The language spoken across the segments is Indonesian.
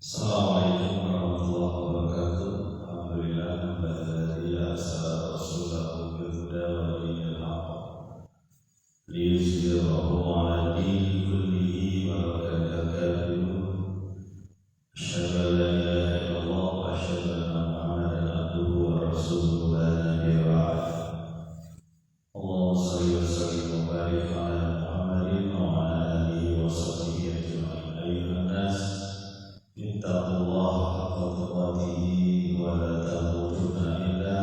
Assalamualaikum warahmatullahi wabarakatuh. Alhamdulillah alladzi arsala rasulahu bil huda wa dinil haqq liyuzhirahu 'ala dini kullihi wa law karihal kafirun. Asyhadu an la ilaha illallah wa asyhadu anna Muhammadan abduhu wa rasuluhu la nabiyya ba'dahu. Allahumma shalli wa sallim wa barik 'ala Muhammadin wa 'ala alihi wa sahbihi ajma'in. Ayyuhan nas ittaqullaha haqqa tuqatih wa la tamutunna illa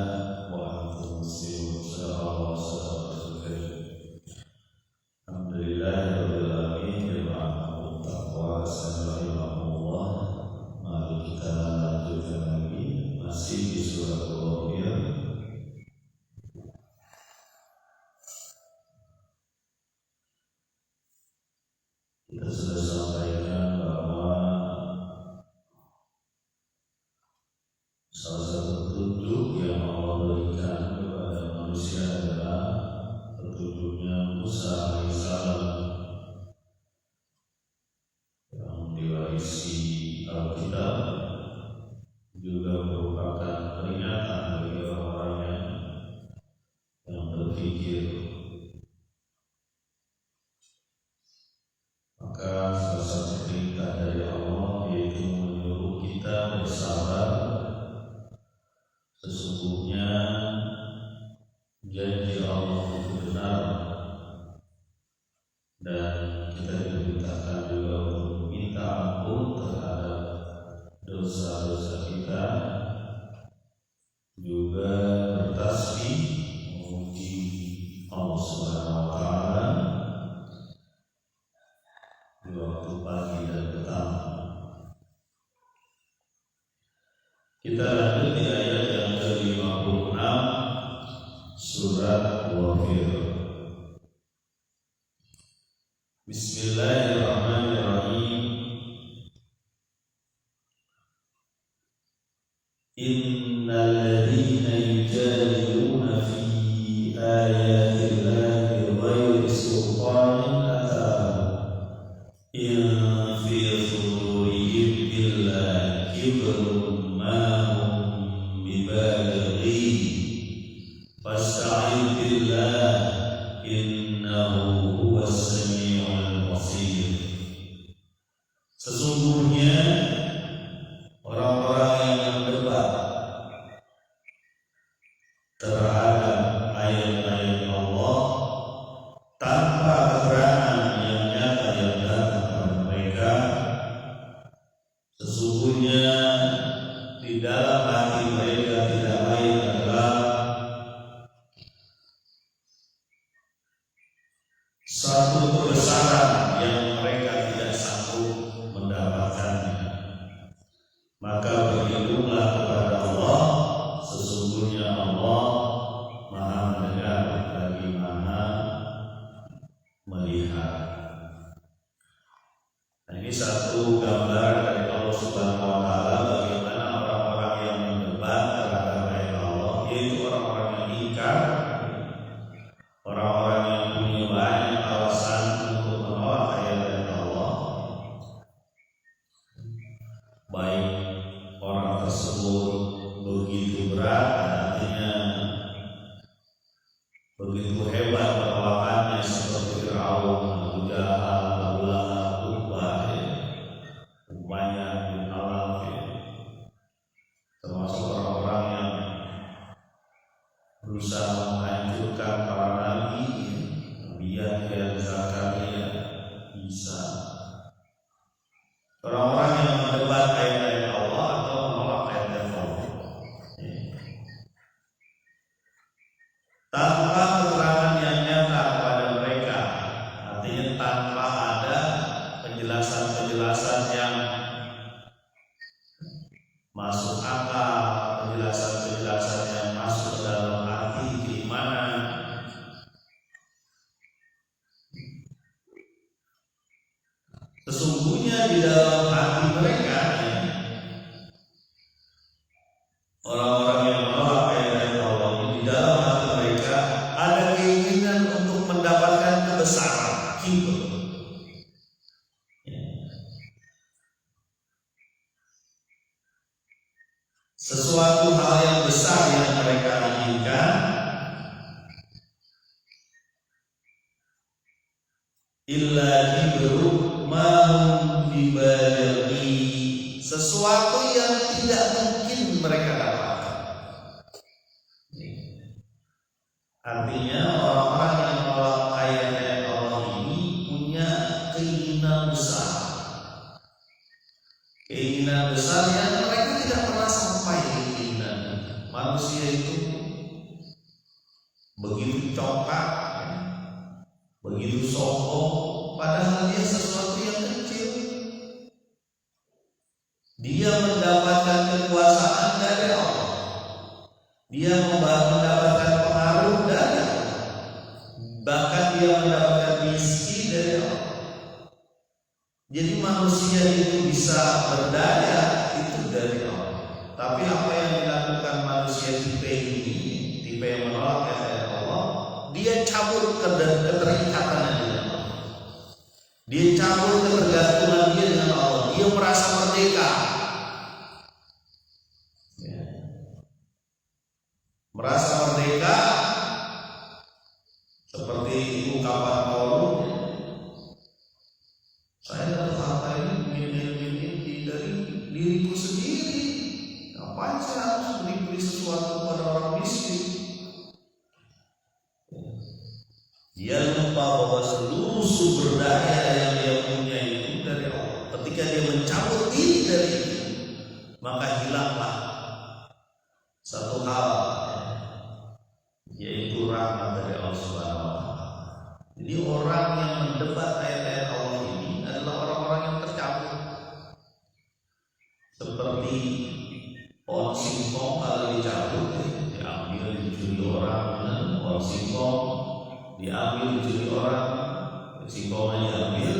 wa antum muslimun. Sallallahu alaihi. Alhamdulillahirabbil alamin. Jamaah taqwa sallallahu. Mari kita lanjutkan lagi masih di surah Al-Ghafir. Kita sudah sampaikan bahwa salah satu petunjuk yang Allah berikan kepada manusia adalah petunjuknya Musa alaihissalam yang diwarisi Alkitab, juga merupakan peringatan bagi orang-orang yang berpikir. Maka salah satu perintah dari Allah yaitu menyuruh kita bersabar. Sesungguhnya janji Allah itu benar, dan kita diperintahkan juga untuk meminta ampun terhadap dosa-dosa kita, juga bertasbih memuji Allah Subhanahu wa taala di waktu pagi dan petang. Kita lanjut di ayat yang ke-56 surat Al-Ghafir. Bismillahirrahmanirrahim. Innal ladzina yujadiluna fi ayatillahi bighairi sultanin atahum in fi sudurihim illa kibrun ma hum bibalighi fasta'in billah innahu huwas sami'ul basir. Sesungguhnya orang-orang yang berdebat terhadap ayat-ayat Allah tanpa keterangan yang nyata yang datang kepada mereka, sesungguhnya di dalam hati mereka tidak lain adalah satu kebesaran yang mereka tidak sanggup mendapatkannya. Maka berlindunglah kepada Allah, sesungguhnya Allah Maha mendengar lagi Maha melihat. Nah, ini satu gambar dari Allah Subhanahu wa taala bagaimana orang-orang yang mendebat terhadap ayat Allah, yaitu orang-orang yang ingkar, orang-orang yang punya banyak alasan untuk menolak ayat-ayat Allah, baik orang tersebut begitu berat, artinya begitu hebat penolakannya, seperti Fir'aun, Abu Jahal, Abu Lahab, Utbah, Umayyah bin Khalaf, termasuk orang-orang yang berusaha menghancurkan para nabi, Nabi Yahya, Zakaria, Isa. Orang-orang yang mendebat ayat-ayat Allah atau menolak ayat-ayat Allah tanpa keterangan yang nyata kepada mereka, artinya tanpa ada penjelasan-penjelasan yang masuk akal, penjelasan-penjelasan yang masuk dalam arti keimanan. Sesungguhnya di dalam hati mereka sesuatu hal yang besar yang mereka inginkan, illa kibru ma hum bibalighi, sesuatu yang tidak mungkin mereka dapatkan. Artinya orang-orang yang menolak ayat-ayat Allah ini punya keinginan besar. Keinginan besar yang mereka tidak pernah sampai keinginan. Manusia itu begitu congkak, begitu sombong, padahal dia sesuatu yang kecil. Dia mendapatkan kekuasaan dari Allah. Dia mendapatkan pengaruh dari Allah. Bahkan dia mendapatkan rezeki dari Allah. Jadi manusia itu bisa berdaya itu dari Allah. Tapi apa yang dilakukan manusia tipe ini, tipe yang menolak ayat Allah, dia cabut keterikatan dengan Allah. Dia cabut ketergantungan dia dengan Allah. Dia merasa merdeka. Ya. Merasa merdeka seperti ungkapan Paulus, saya dapat harta ini dari diriku sendiri. Ngapain saya harus beri sesuatu kepada orang miskin? Dia lupa bahwa seluruh sumber daya yang dia punya itu dari Allah. Ketika dia mencabut diri dari itu, maka hilanglah satu hal, yaitu rahmat dari Allah Subhanahu wa Ta'ala. Jadi orang yang mendebat ayat-ayat Allah ini adalah orang-orang yang tercabut. Seperti pohon singkong kalau dicabut, diambil dicuri orang, pohon singkong diambil dicuri orang, singkongnya diambil,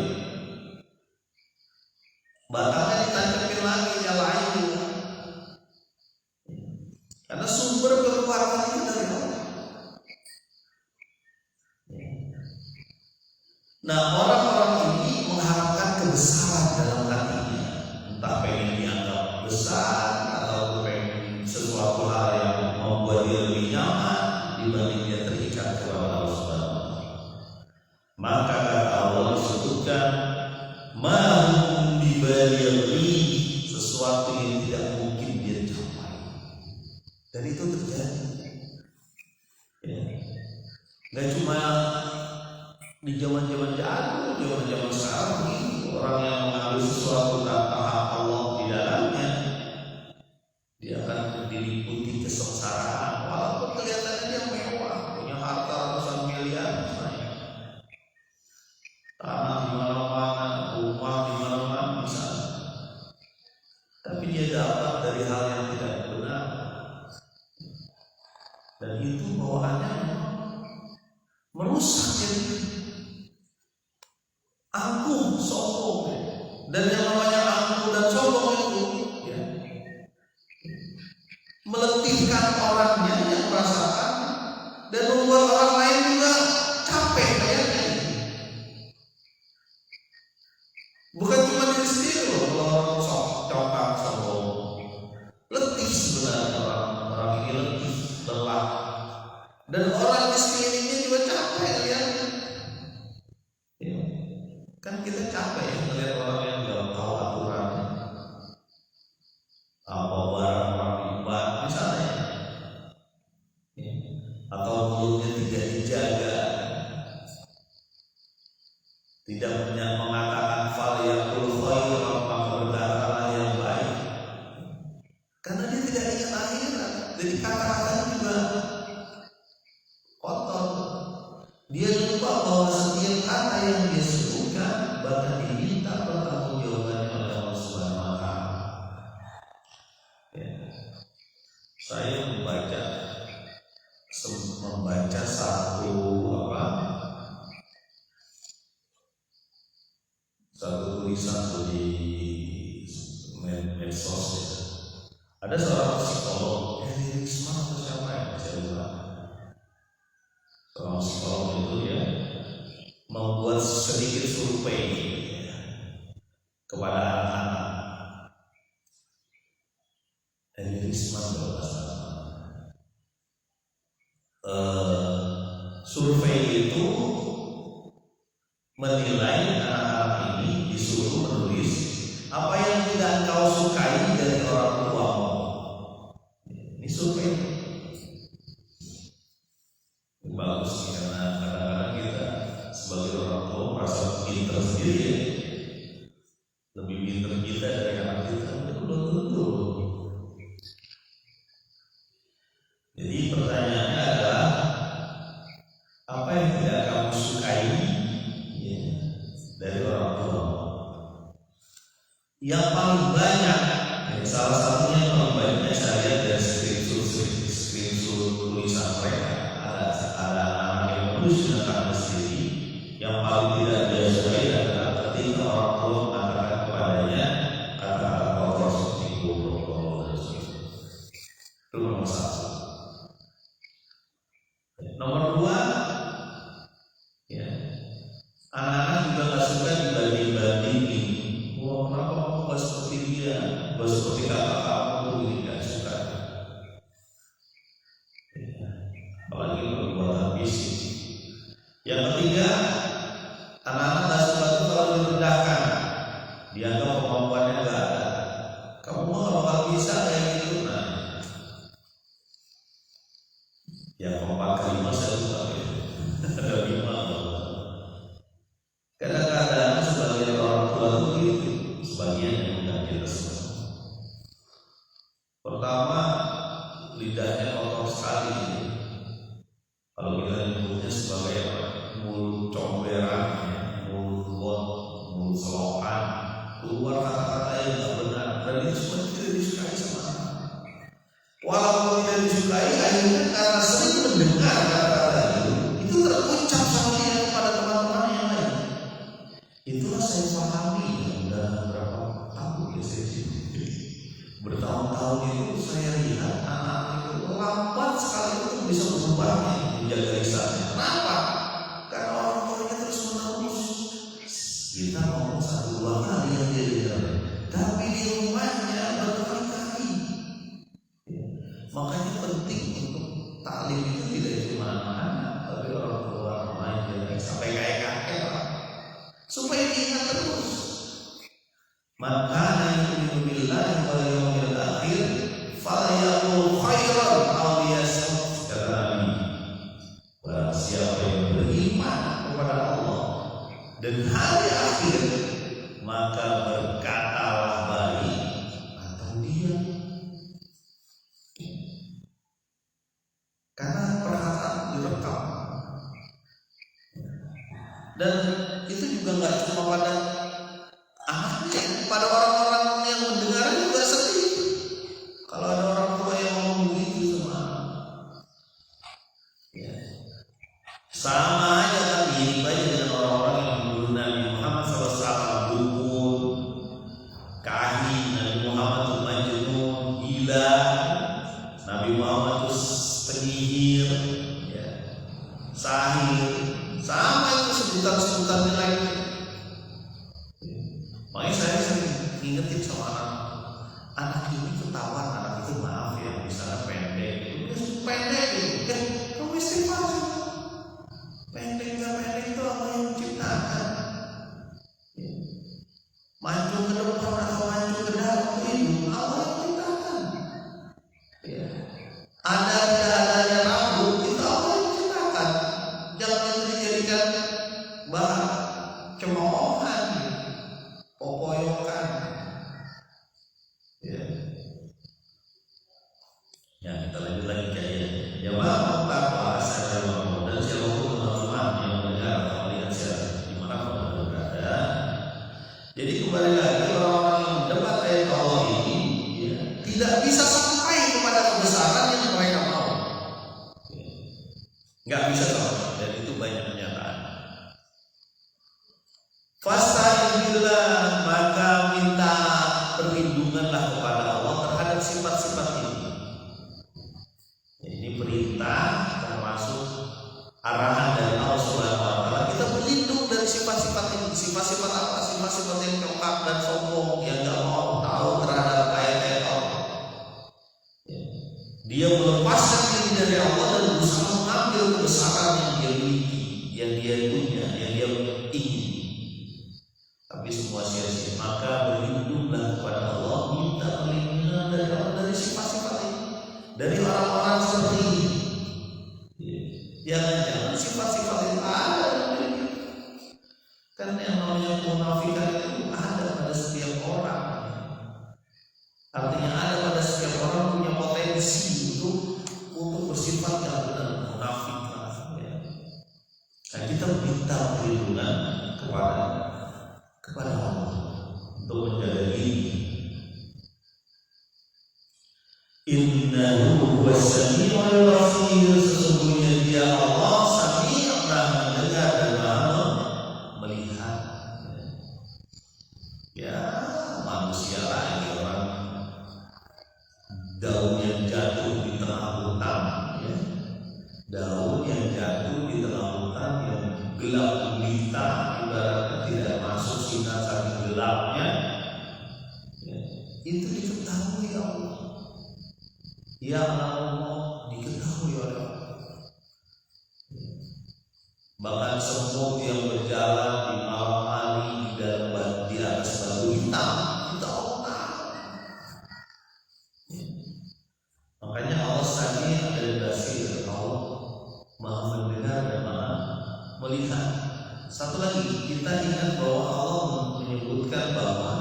batangnya ditancapin lagi, nyalain juga. Karena sumber kekuatan itu dari Allah. Nah, orang-orang ini mengharapkan kebesaran dalam hatinya, entah pengen dianggap besar atau pengen sesuatu hal yang membuat dia lebih nyaman dibanding dia terikat kepada Allah Subhanahu wa Ta'ala. Maka kata Allah disebutkan mahum bibalighi, sesuatu yang tidak mungkin dia capai. Dan itu terjadi. Ya. Gak cuma di zaman-zaman jadul, zaman-zaman sekarang ini, orang yang mengambil sesuatu tanpa hak Allah di dalamnya, dia akan diliputi kesengsaraan. Walaupun kelihatannya dia mewah, punya harta ratusan miliar misalnya, tanah di mana-mana, rumah di mana-mana misalnya, tapi dia dapat dari hal yang tidak benar, dan itu bawaannya merusak diri. Angkuh, sombong, dan yang namanya angkuh dan sombong itu ya, meletihkan orangnya yang merasakan dan membuat orang lain juga capek kayaknya. Bukan cuma diri sendiri loh, kalau orang congkak sombong, letih sebenarnya orang ini letih, lelah, dan orang di sekelilingnya juga capek ya. Kan kita capek ya melihat orang yang nggak tahu aturan, apa barang orang ibadah misalnya, ya. Atau mulutnya tidak dijaga, tidak mengatakan fal yaqul khairan, maka berkatalah yang baik, karena dia tidak ingat akhirat. Jadi kata-katanya juga kotor. Dia lupa bahwa setiap kata yang dia sebutkan bahkan diminta pertanggungjawabannya oleh Allah Subhanahu wa Ta'ala. Ya. Saya membaca satu tulisan di medsos ya. Ada seorang psikolog, Risma atau siapa ya, saya lupa. Seorang psikolog itu ya membuat sedikit survei kepada anak-anak. Isman kalau nggak salah. Survei itu menilai anak-anak ini disuruh menulis apa yang tidak kau sukai dari orang tuamu. Ini survei bagus karena kadang-kadang kita sebagai orang tua merasa pintar sendiri ya. Lebih pintar kita dari anak kita, itu belum tentu. Jadi pertanyaannya adalah apa yang tidak kamu sukai ya, dari orang tua? Yang paling banyak, ya, salah satunya yang paling banyak saya lihat dari screenshot tulisan mereka. Ada anak yang menulis dengan kata sendiri. Yang paling tidak dia sukai adalah ketika orang tua mengatakan kepadanya kata-kata kotor seperti goblok dan sebagainya. Itu nomor satu. Nomor dua, ya, anak-anak juga nggak suka dibanding-bandingin. Wah, kenapa kamu nggak seperti dia, nggak seperti kakak kamu, ini nggak suka. Ya, apalagi kalau buatan bisnis. Yang ketiga, anak-anak nggak suka itu kalau direndahkan, dianggap kemampuannya nggak ada. Kamu mah nggak bakal bisa kayak gitu. Nah, yang keempat kelima saya suka ya. Ada 5. Kadang-kadang sebagian orang tua itu gitu, sebagian yang udah kita semua. Pertama, lidahnya kotor sekali. Kalau kita nyebutnya sebagai mulut comberan, mulut got, mulut selokan, keluar kata-kata yang nggak benar, dan itu semua tidak disukai sama anak. Walaupun tidak disukai, akhirnya karena sering mendengar kata-kata itu terucap sama dia kepada teman-teman yang lain. Itulah saya pahami dalam beberapa tahun bertahun-tahun itu saya lihat anak itu lambat sekali itu bisa berubah menjaga lisannya. Kenapa? Karena orang tuanya terus menerus. Kita ngomong 1-2 kali yang dia dengar, tapi di rumahnya berkali-kali. Makanya penting untuk taklim itu tidak cuma anak-anak, tapi orang tua remaja sampai kayak kakek lah, supaya diingat terus. Maka yu'minu billahi wal yawmil akhir falyaqul khairan aw liyasmut, kata Nabi. Barang siapa yang beriman kepada Allah dan hari akhir, maka berkatalah baik atau diam. Karena perkataan direkam, dan itu juga nggak cuma pada anaknya, pada orang-orang yang mendengar juga sedih. Kalau ada orang tua yang ngomong begitu sama anak, ya. Sama aja kan mirip aja dengan orang-orang yang menuduh Nabi Muhammad SAW dukun, kahin, Nabi Muhammad itu majnun, gila, Nabi Muhammad itu penyihir, ya, sahir, sama itu sebutan-sebutannya lain. Makanya saya sering ingetin sama anak ini ketahuan, anak itu maaf ya, misalnya pendek, pendek itu kan kamu istighfar. Pendek nggak pendek itu apa yang menciptakan? Maju ke depan atau maju ke dalam itu Allah yang menciptakan. Ya. Ada tidak adanya rambut itu Allah yang menciptakan. Jangan itu dijadikan bahan cemoohan, popoyokan. Ya. Ya, kita lanjut lagi kajian. Ya, maaf Bapak, saya mau dan siapapun teman-teman yang mendengar atau melihat saya dimanapun Anda berada. Jadi kembali lagi, orang-orang yang mendapat ayat Allah ini, ya, tidak bisa sampai kepada kebesaran yang mereka mau. Nggak bisa sampai, dan itu banyak pernyataan. Fasta'inillah, maka minta perlindunganlah kepada Allah terhadap sifat-sifat ini. Ini perintah termasuk arahan dari Allah Subhanahu wa Ta'ala. Kita berlindung dari sifat-sifat ini. Sifat-sifat apa? Sifat-sifat yang congkak dan sombong, yang nggak mau tahu terhadap ayat-ayat Allah. itu diketahui Allah. Ya Allah, diketahui oleh Allah. Bahkan semut yang berjalan di malam hari di atas batu hitam, itu Allah tahu. Makanya Allah tadi ada dasar Allah Maha mendengar dan Maha melihat. Satu lagi, kita ingat bahwa Allah menyebutkan bahwa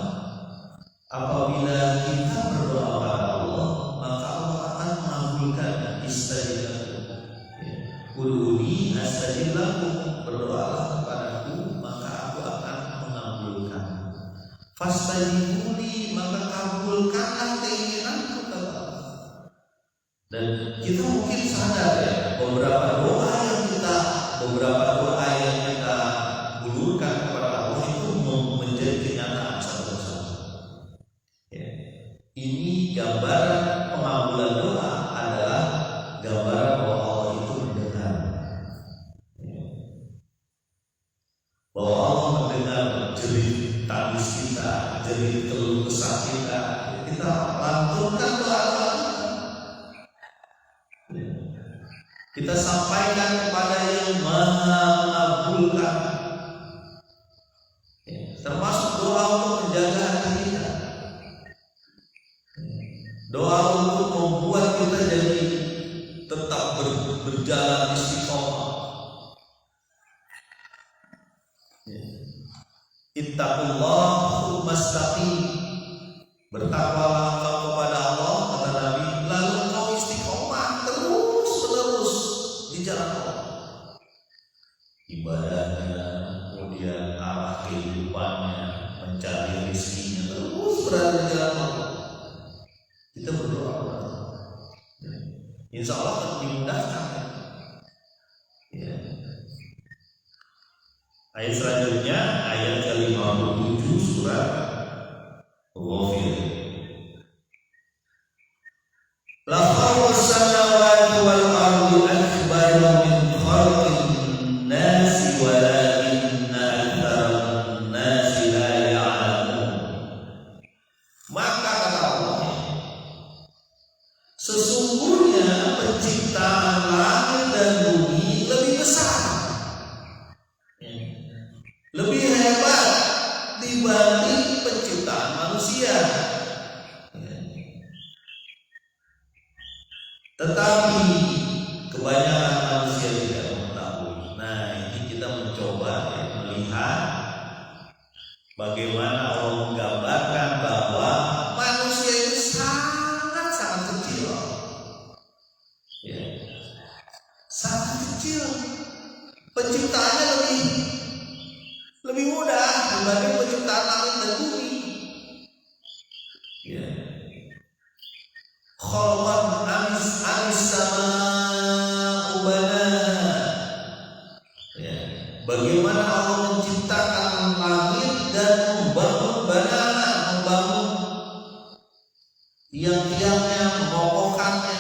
apabila kita berdoa kepada Allah, maka Allah akan mengabulkan. Istajib ud'uni astajib lakum, berdoalah kepadaku maka aku akan mengabulkan. Fastajibuli, maka kabulkanlah keinginanku kata Allah. Dan kita mungkin sadar ya, beberapa doa yang kita bulurkan kepada Allah itu menjadi kenyataan satu persatu. Ya. Ini gambaran pengabulan doa adalah gambaran bahwa Allah itu mendengar. Ya. Bahwa Allah mendengar jerit tangis kita, jerit keluh kesah kita. Kita lantunkan doa-doa kita. Ya. Kita sampaikan kepada yang Maha mengabulkan. Termasuk doa untuk menjaga hati kita, doa untuk membuat kita jadi tetap berjalan istiqomah. Ittaqullah tsumastaqim, bertakwalah engkau kepada Allah kata Nabi, lalu engkau istiqomah terus menerus di jalan Allah. Ibadahnya, kemudian arah kehidupannya, mencari rezekinya terus berada di jalan Allah. Kita berdoa kepada Allah, insya Allah akan dimudahkan. Ya. Ayat selanjutnya, ayat ke-57 surat Ghafir. La khalqus samawati wal ardi akbaru min khalqin nasi walakinna aktsarun nasi la ya'lamun. Maka kata Allah, sesungguhnya penciptaan langit dan bumi lebih besar, lebih hebat dibanding penciptaan manusia. Tetapi kebanyakan manusia tidak mengetahui. Nah, ini kita mencoba melihat bagaimana Allah menggambarkan bahwa manusia itu sangat kecil. Ya. Sangat kecil. Penciptaannya lebih mudah dibanding penciptaan langit dan bumi. Ya. Khalqan anis sama'u banaha. Ya. Bagaimana Allah menciptakan langit dan membangun tiang-tiangnya, mengokohkannya.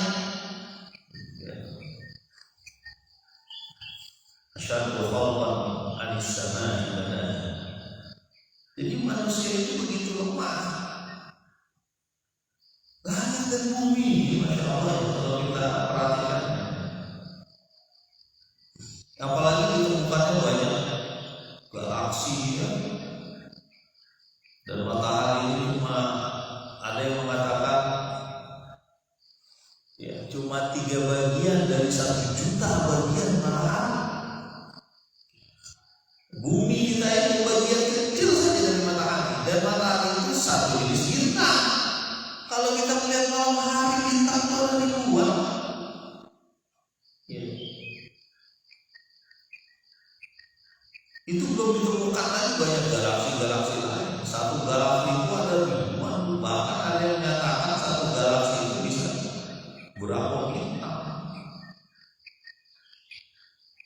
Asyaddu khalqan anis sama'u banaha. Jadi manusia itu begitu lemah. Langit dan bumi, masya Allah, kalau kita perhatikan, apalagi ditemukannya banyak galaksi ya. Dan matahari itu cuma ada yang mengatakan ya cuma 3 bagian dari 1 juta bagian matahari. Bumi kita ini bagian kecil saja dari matahari, dan matahari itu satu jenis bintang. Kalau kita melihat malam hari, bintang itu ada ribuan. Ya. Itu belum ditemukan lagi banyak galaksi lain. Satu galaksi itu ada ribuan. Bahkan ada yang menyatakan satu galaksi itu bisa berapa bintang.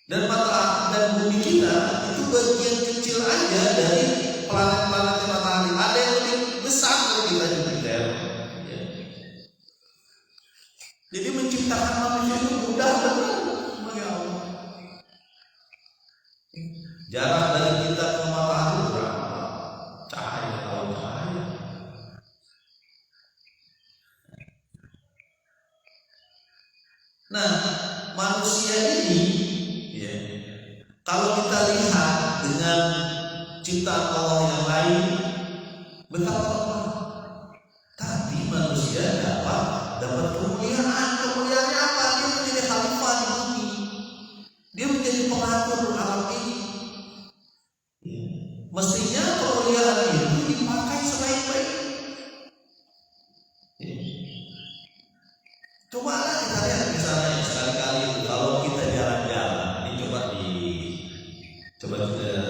Dan matahari dan bumi kita itu bagian kecil aja dari planet-planet matahari. Ada yang lebih besar dari kita Jupiter. Jadi menciptakan manusia itu mudah benar bagi Allah. Jarak dari kita ke matahari berapa? Cahaya. Nah, manusia ini, ya, kalau kita lihat dengan ciptaan Allah yang lain, betapa tapi manusia dapat kemuliaan. Kemuliaannya apa? Dia menjadi khalifah di bumi. Dia menjadi pengatur alam ini. Ya. Mestinya kemuliaan itu dipakai sebaik-baik. Ya. Coba kita lihat misalnya sekali-kali kalau kita jalan-jalan, ini coba kita,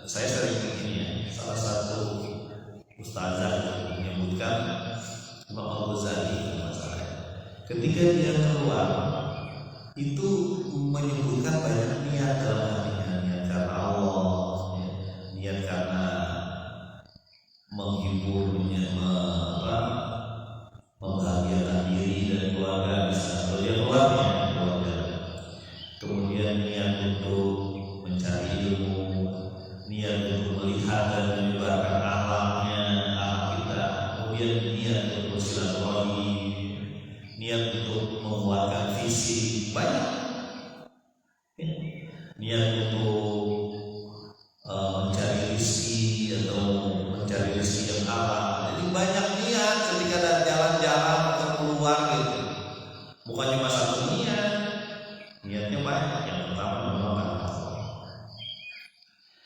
saya sering begini ya, salah satu ustazah menyebutkan Imam Al-Ghazali masalahnya. Ketika dia keluar itu menyebutkan banyak niat dalam hatinya, niat karena Allah, niat karena menghibur, membahagiakan diri dan keluarga, misalnya kalau dia keluarnya keluarga. Kemudian niat untuk mencari ilmu, niat untuk melihat dan menyebarkan akhlaknya, akhlak kita. Kemudian niat untuk silaturahmi, niat untuk menguatkan visi, banyak. Niat untuk mencari rezeki atau mencari rezeki yang halal. Jadi banyak niat ketika ada jalan-jalan atau keluar gitu. Bukan cuma satu niat, niatnya banyak. Yang pertama mendoakan Allah.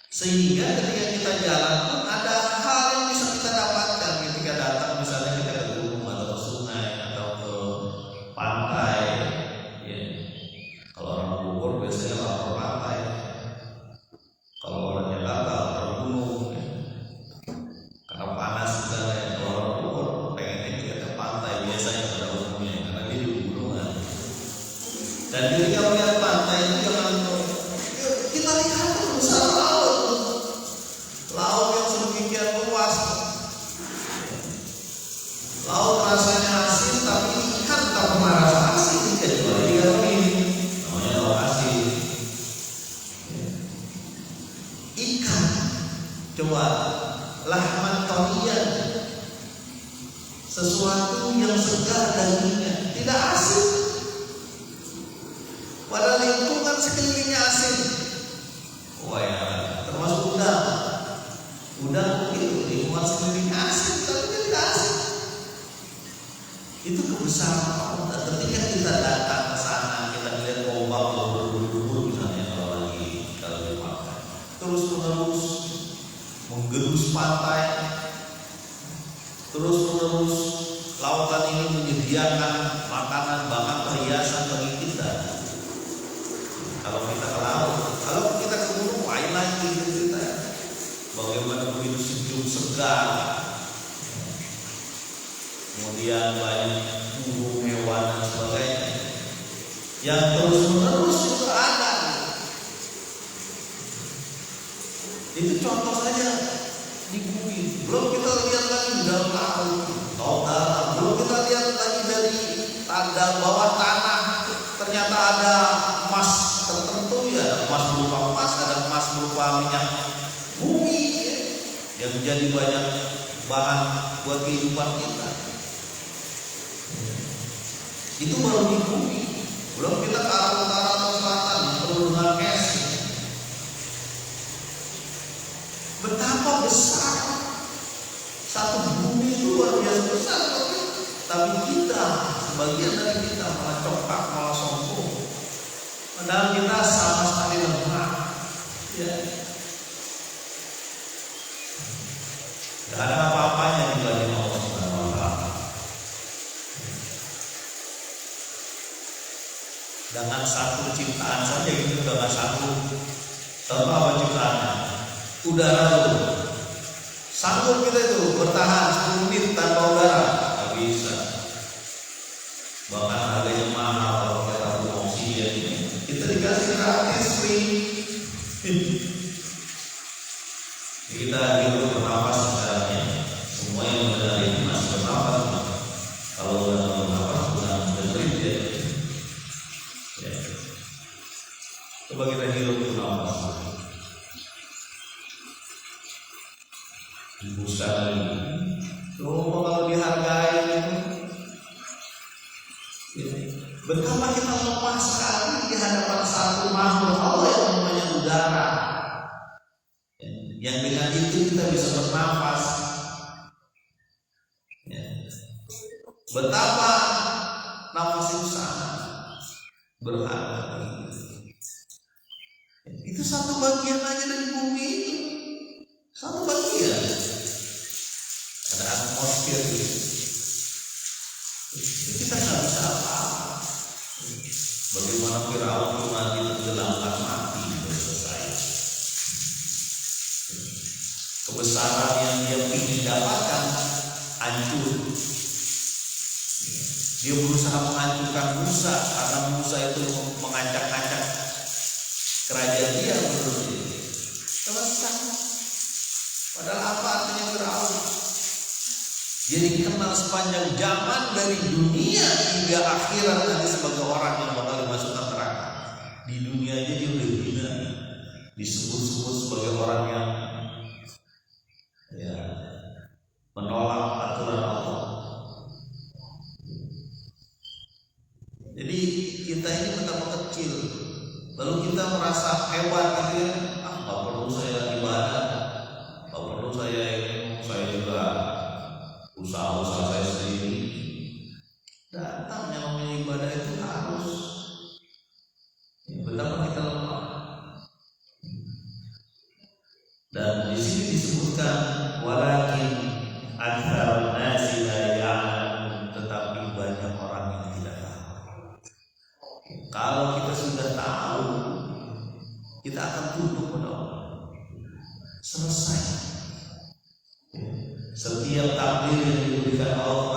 Sehingga ketika kita jalan pun ada hal yang bisa kita dapatkan ketika datang, misalnya kita ke gunung atau ke sungai atau ke pantai. Ya. Kalau orang Bogor biasanya lapor pantai. Kalau orang Jakarta lapor gunung. Ya. Karena panas misalnya. Kalau orang Bogor pengennya kita ke pantai biasanya pada umumnya karena dia di gunungan. Dan ketika melihat pantai itu jangan kita lihat besar laut yang sedemikian luas. Laut rasanya asin, tapi ikan tak pernah rasa asin. Kecuali ikan ini namanya laut asin. Ikan, coba lahman tarian, sesuatu yang segar dagingnya, tidak asin. Pada lingkungan sekelilingnya asin. Wah ya, termasuk udang. Udang itu lingkungan sekelilingnya asin, tapi dia tidak asin. Itu kebesaran Allah. Ketika kita datang ke sana, kita lihat ombak berburu-buru misalnya kalau dimakan, terus-menerus menggerus pantai, terus-menerus lautan ini menyediakan makanan, bahkan perhiasan bagi kita. Kalau kita ke laut, kalau kita ke gunung, lain lagi kita. Bagaimana begitu sejuk, segar. Kemudian banyak burung, hewan dan sebagainya yang terus-menerus itu ada. Itu contoh saja di bumi. Belum kita lihat lagi di dalam laut, dalam. Belum kita lihat lagi dari bawah tanah. Ternyata ada emas tertentu ya, emas berupa emas, ada emas berupa minyak bumi ya, yang menjadi banyak bahan buat kehidupan kita. Itu baru di bumi. Belum kita ke arah utara atau selatan yang penuh dengan es. Betapa besar satu bumi itu luar biasa besar, tapi kita, sebagian dari kita malah congkak, malah sombong. Padahal kita sama sekali lemah. Ya. Tidak ada apa-apanya dibanding Allah Subhanahu wa Ta'ala. Dengan satu ciptaan saja itu sudah sanggup. Tahu apa ciptaannya? Udara itu. Sanggup kita itu bertahan 10 menit tanpa udara? Tidak bisa. Bahkan harganya mahal kalau kita punya oksigen ini. Kita dikasih gratis free. Kita hidup bernafas misalnya. Semua yang benar ini masih bernafas. Kalau udah bernafas, udah dengerin dia. Ya. Coba kita hidup bernafas. Hembuskan lagi. Coba kalau dihargai itu. Betapa kita sekali di hadapan satu makhluk Allah yang namanya udara. Yang dengan itu kita bisa bernafas. Betapa nafas itu sangat berharga. Itu satu bagian aja dari bumi itu. Satu bagian. Ada atmosfer itu. Kita nggak bisa apa-apa. Bagaimana Firaun cuma ditenggelamkan mati selesai. Kebesaran yang dia ingin dapatkan hancur. Dia berusaha menghancurkan Musa karena Musa itu mengacak-acak kerajaan dia menurut dia. Selesai. Padahal apa artinya Firaun? Jadi dikenal sepanjang zaman dari dunia hingga akhirat nanti sebagai orang yang bakal dimasukkan neraka. Di dunia aja dia udah hina, disebut-sebut sebagai orang yang menolak aturan Allah. Jadi kita ini betapa kecil, lalu kita merasa hebat gitu ya. Nggak perlu saya ibadah, nggak perlu saya juga usaha saya sendiri. Datang yang namanya ibadah itu harus. Betapa kita lemah. Dan di sini disebutkan walakin aktsarun nasi la ya'lamun, tetapi banyak orang yang tidak tahu. Kalau kita sudah tahu, kita akan tunduk pada Allah. Selesai. Setiap takdir yang diberikan Allah